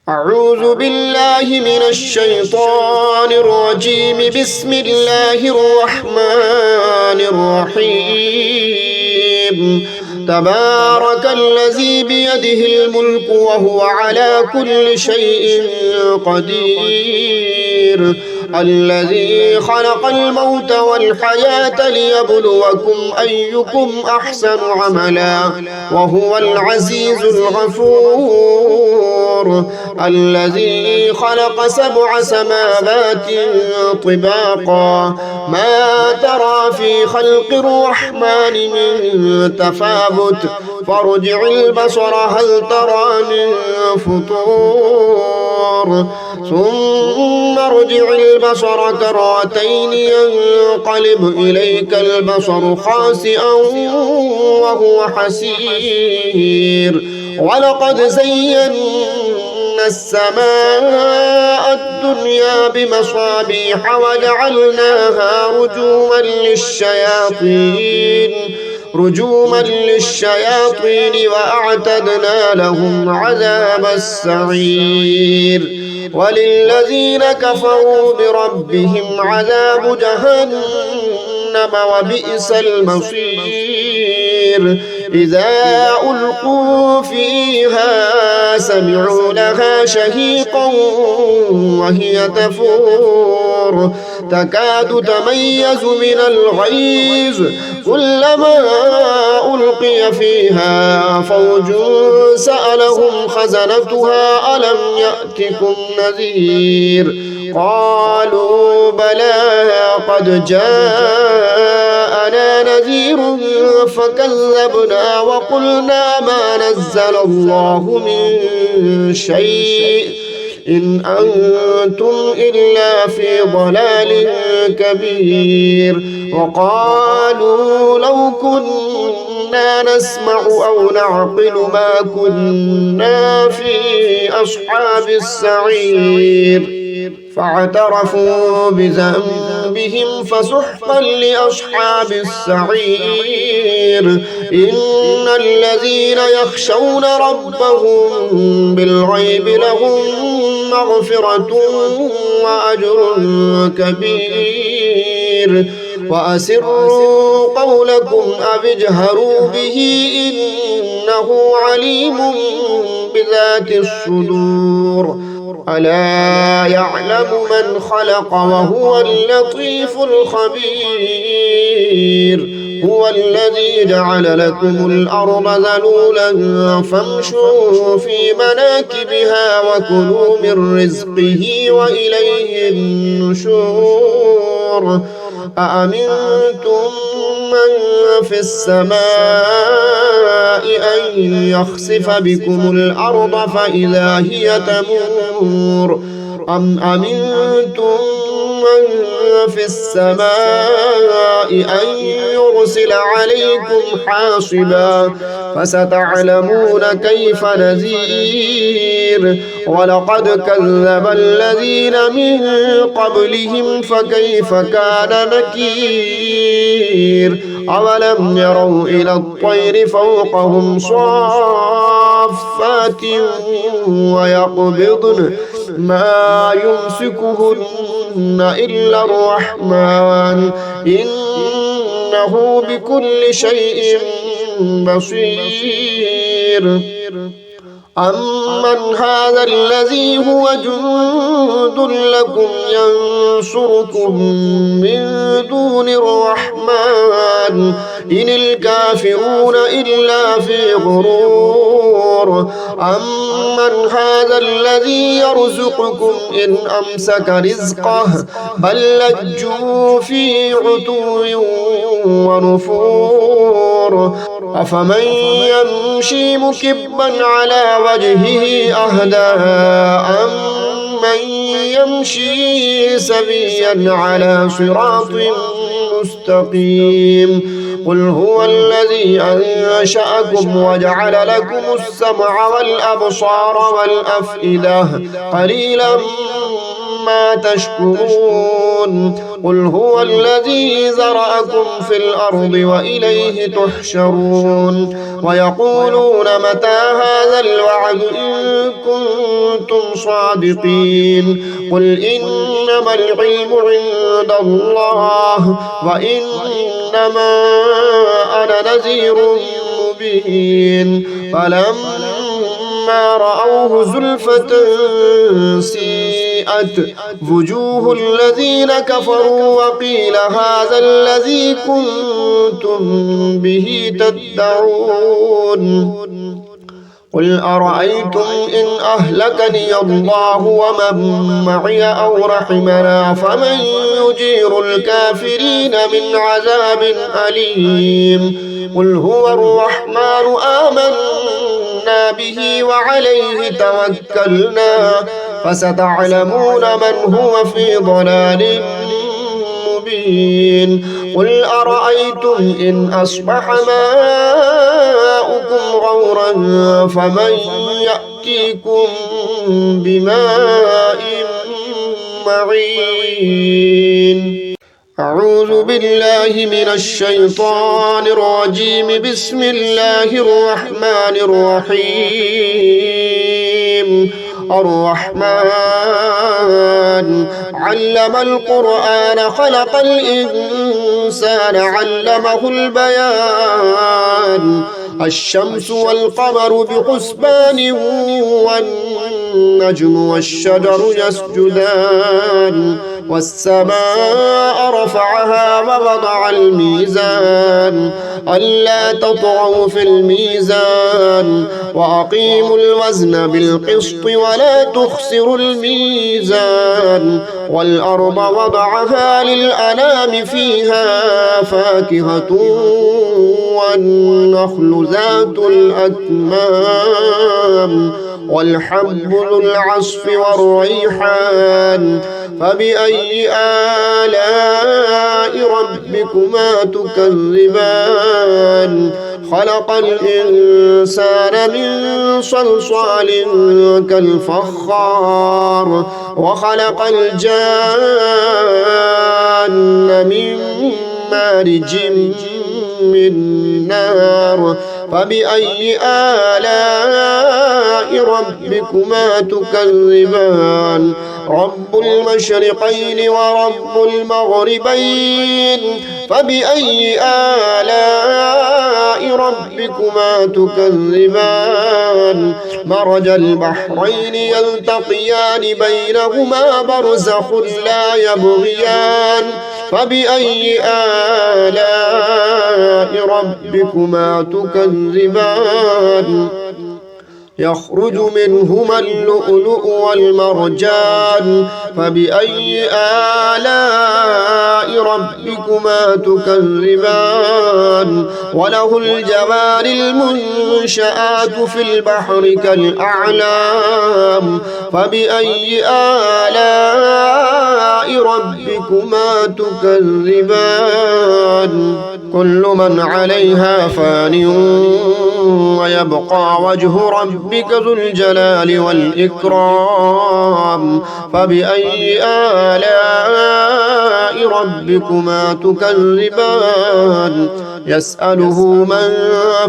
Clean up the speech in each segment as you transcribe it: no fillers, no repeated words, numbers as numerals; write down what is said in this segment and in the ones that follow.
أعوذ بالله من الشيطان الرجيم. بسم الله الرحمن الرحيم. تبارك الذي بيده الملك وهو على كل شيء قدير، الذي خلق الموت والحياة ليبلوكم أيكم أحسن عملا وهو العزيز الغفور، الذي خلق 7 سماوات طباقا ما ترى في خلق الرحمن من تفاوت فارجع البصر هل ترى من فطور ثم ارجع البصر كرتين ينقلب إليك البصر خاسئا وهو حسير. ولقد زينا السماء الدنيا بمصابيح وجعلناها رجوما للشياطين وأعتدنا لهم عذاب السعير. وللذين كفروا بربهم عذاب جهنم وبئس المصير. إذا ألقوا فيها سمعوا لها شهيقا وهي تفور تكاد تميز من الغيظ كلما ألقي فيها فوج سألهم خزنتها ألم يأتكم نذير؟ قالوا بلى قد جاءنا نذير فكذبنا وقلنا ما نزل الله من شيء إن أنتم إلا في ضلال كبير. وقالوا لو كنا نسمع أو نعقل ما كنا في أصحاب السعير. فاعترفوا بذنبهم فسحقا لأصحاب السعير. إن الذين يخشون ربهم بالغيب لهم مغفرة وأجر كبير. وأسروا قولكم أو اجهروا به إنه عليم بذات الصدور. ألا يعلم من خلق وهو اللطيف الخبير. هو الذي جعل لكم الأرض ذلولا فامشوا في مناكبها وكلوا من رزقه وإليه النشور. أأمنتم من في السماء أن يخسف بكم الأرض فإذا هي تمور أم أمنتم من في السماء أن يرسل عليكم حاصبا فستعلمون كيف نذير. ولقد كذب الذين من قبلهم فكيف كان نكير. أولم يروا إلى الطير فوقهم صافات ويقبضن ما يمسكهن إلا الرحمن إنه بكل شيء بصير. أمن هذا الذي هو جند لكم ينصركم من دون الرحمن إن الكافرون إلا في غرور. أمن هذا الذي يرزقكم إن أمسك رزقه بل لجوا في عتو ونفور. أفمن يمشي مكبا على وجهه أهدى أمن يمشي سويا على صراط مستقيم. قل هو الذي أنشأكم وجعل لكم السمع والأبصار والأفئدة قليلا ما تشكرون قل هو الذي ذرأكم في الأرض وإليه تحشرون ويقولون متى هذا الوعد إن كنتم صادقين قل إنما العلم عند الله وإنما أنا نذير مبين فلما رأوه زلفة سيئت وجوه الذين كفروا وقيل هذا الذي كنتم به تدعون قل أرأيتم إن أهلكني الله ومن معي أو رحمنا فمن يجير الكافرين من عذاب أليم قل هو الرحمن آمنا به وعليه توكلنا فستعلمون من هو في ضلال مبين قل أرأيتم إن أصبح ماؤكم غورا فمن يأتيكم بماء معين أعوذ بالله من الشيطان الرجيم بسم الله الرحمن الرحيم الرحمن علم القرآن خلق الإنسان علمه البيان الشمس والقمر بحسبان والنجم والشجر يسجدان والسماء رفعها ووضع الميزان ألا تطغوا في الميزان وأقيموا الوزن بالقسط ولا تخسروا الميزان والأرض وضعها للأنام فيها فاكهة والنخل ذات الأكمام والحب ذو العصف والريحان فبأي آلاء ربكما تكذبان خلق الإنسان من صلصال كالفخار وخلق الجان من مارج من نار فبأي آلاء ربكما تكذبان رب المشرقين ورب المغربين فبأي آلاء ربكما تكذبان مرج البحرين يلتقيان بينهما برزخ لا يبغيان فبأي آلاء ربكما تكذبان يخرج منهما اللؤلؤ والمرجان فبأي آلاء ربكما تكذبان وله الجوار المنشآت في البحر كالأعلام فبأي آلاء ربكما تكذبان كل من عليها فان ويبقى وجه ربك ذو الجلال والإكرام فبأي آلاء ربكما تكذبان يسأله من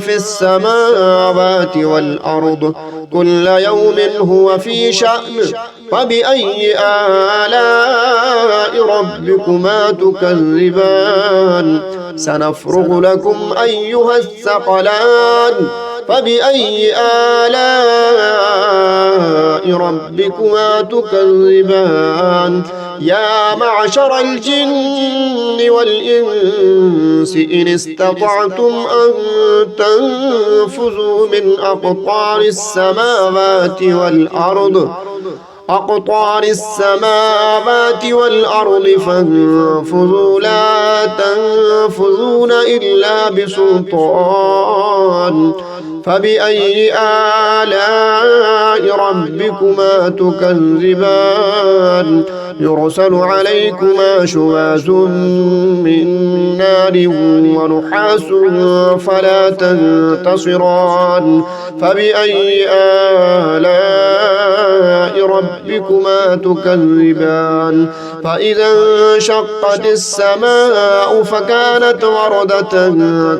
في السماوات والأرض كل يوم هو في شأن فبأي آلاء ربكما تكذبان سنفرغ لكم أيها الثقلان فبأي آلاء ربكما تكذبان يا معشر الجن والإنس إن استطعتم أن تنفذوا من أقطار السماوات فانفذوا لا تنفذون إلا بسلطان فبأي آلاء ربكما تكذبان يرسل عليكما شواظ من نار ونحاس فلا تنتصران فبأي آلاء ربكما تكذبان فإذا انشقت السماء فكانت وردة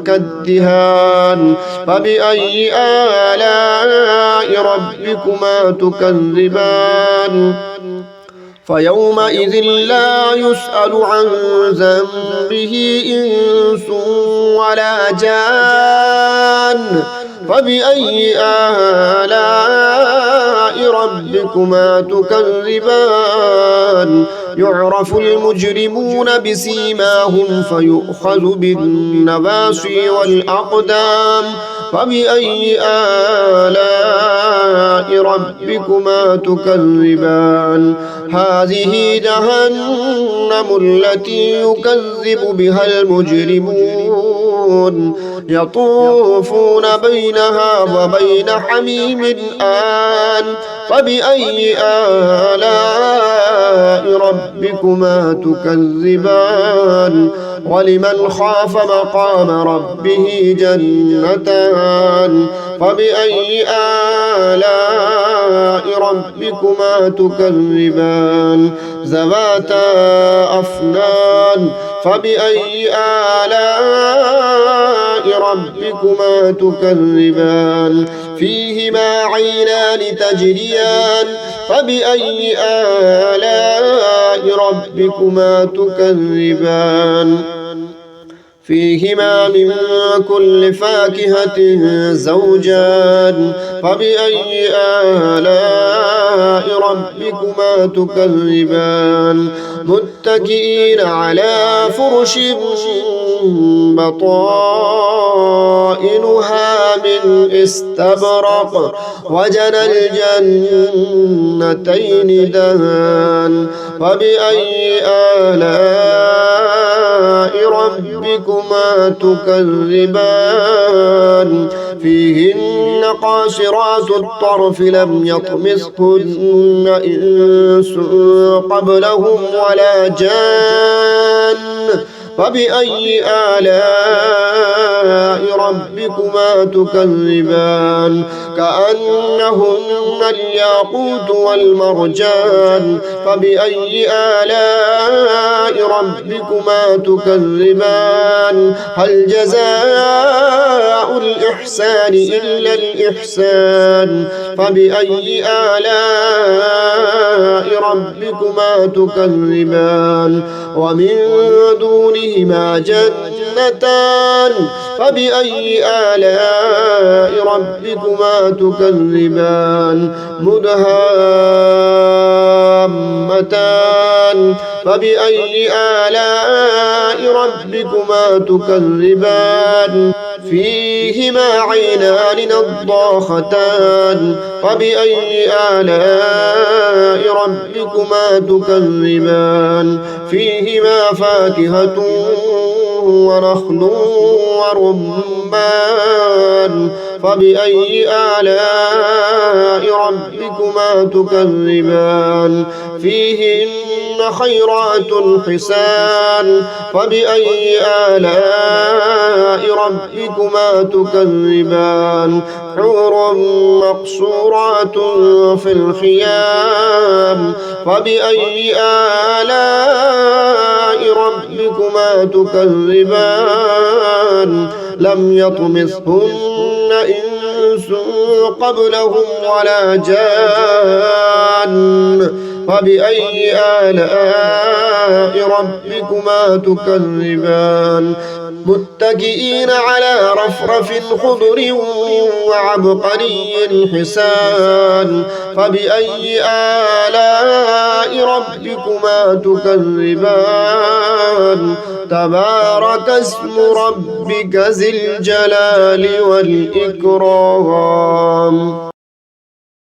كالدهان فبأي آلاء ربكما تكذبان فيومئذ لا يسأل عن ذنبه إنس ولا جان فبأي آلاء ربكما تكذبان يعرف المجرمون بسيماهم فيؤخذ بالنواصي والأقدام فبأي آلاء ربكما تكذبان هذه جهنم التي يكذب بها المجرمون يطوفون بينها وبين حميم آن فبأي آلاء ربكما تكذبان ولمن خاف مقام ربه جنتان فبأي آلاء ربكما تكذبان ذواتا أفنان فبأي آلاء ربكما تكذبان فيهما عينان تجريان فبأي آلاء ربكما تكذبان فيهما من كل فاكهة زوجان فبأي آلاء ربكما تكذبان متكئين على فرش بطائنها من استبرق وجنى الجنتين دهان فبأي آلاء ربكما تكذبان فيهن قاصرات الطرف لم يطمثهن إنس قبلهم ولا جان فبأي آلاء ربكما تكذبان كأنهن الياقوت والمرجان فبأي آلاء ربكما تكذبان هل جزاء الإحسان إلا الإحسان فبأي آلاء ربكما تكذبان ومن دونهما جنتان فبأي آلاء ربكما تكذبان مدهامتان فبأي آلاء ربكما تكذبان فيهما عينان نضاختان فبأي آلاء ربكما تكذبان فيهما فاكهة ونخل ورمان فبأي آلاء ربكما تكذبان فيهن خيرات حسان فبأي آلاء ربكما تكذبان حور مقصورات في الخيام فبأي آلاء ربكما تكذبان لم يطمثهن إنس قبلهم ولا جان فبأي آلاء ربكما تكذبان متكئين على رفرف خضر وعبقري حسان فبأي آلاء ربكما تكذبان تبارك اسم ربك ذي الجلال والإكرام.